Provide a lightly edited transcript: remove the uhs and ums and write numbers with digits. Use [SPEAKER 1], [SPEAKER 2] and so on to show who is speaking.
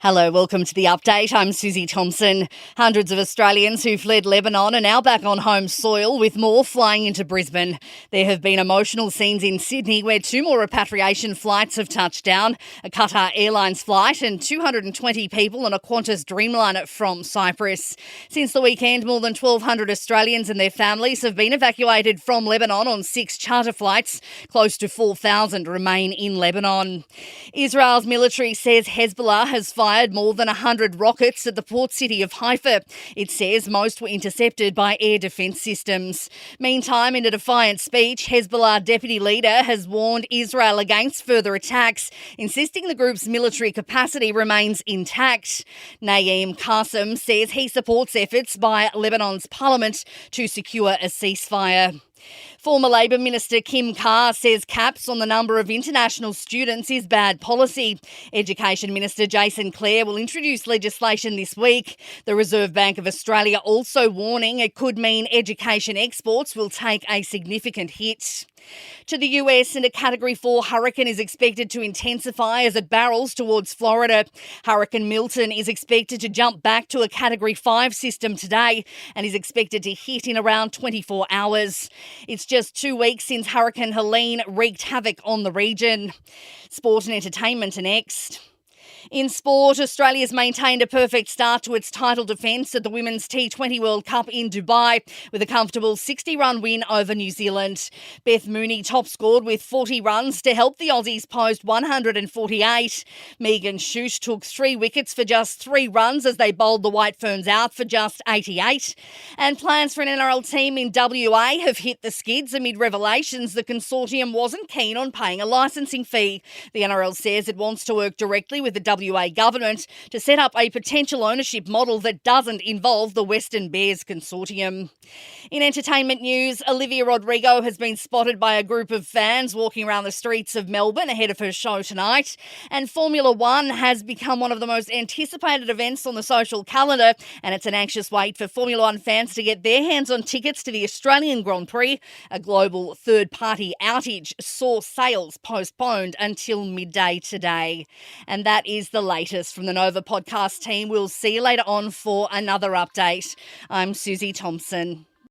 [SPEAKER 1] Hello, welcome to the update. I'm Susie Thompson. Hundreds of Australians who fled Lebanon are now back on home soil, with more flying into Brisbane. There have been emotional scenes in Sydney where two more repatriation flights have touched down, a Qatar Airlines flight and 220 people on a Qantas Dreamliner from Cyprus. Since the weekend, more than 1,200 Australians and their families have been evacuated from Lebanon on 6 charter flights. Close to 4,000 remain in Lebanon. Israel's military says Hezbollah has fired more than 100 rockets at the port city of Haifa. It says most were intercepted by air defence systems. Meantime, in a defiant speech, Hezbollah deputy leader has warned Israel against further attacks, insisting the group's military capacity remains intact. Naeem Qasem says he supports efforts by Lebanon's parliament to secure a ceasefire. Former Labor Minister Kim Carr says caps on the number of international students is bad policy. Education Minister Jason Clare will introduce legislation this week. The Reserve Bank of Australia also warning it could mean education exports will take a significant hit. To the US, and a Category 4 hurricane is expected to intensify as it barrels towards Florida. Hurricane Milton is expected to jump back to a Category 5 system today and is expected to hit in around 24 hours. It's just 2 weeks since Hurricane Helene wreaked havoc on the region. Sport and entertainment are next. In sport, Australia's maintained a perfect start to its title defence at the Women's T20 World Cup in Dubai with a comfortable 60-run win over New Zealand. Beth Mooney top-scored with 40 runs to help the Aussies post 148. Megan Schutt took 3 wickets for just 3 runs as they bowled the White Ferns out for just 88. And plans for an NRL team in WA have hit the skids amid revelations the consortium wasn't keen on paying a licensing fee. The NRL says it wants to work directly with the WA government to set up a potential ownership model that doesn't involve the Western Bears consortium. In entertainment news, Olivia Rodrigo has been spotted by a group of fans walking around the streets of Melbourne ahead of her show tonight. And Formula One has become one of the most anticipated events on the social calendar, and it's an anxious wait for Formula One fans to get their hands on tickets to the Australian Grand Prix. A global third-party outage saw sales postponed until midday today. And that is the latest from the Nova podcast team. We'll see you later on for another update. I'm Susie Thompson.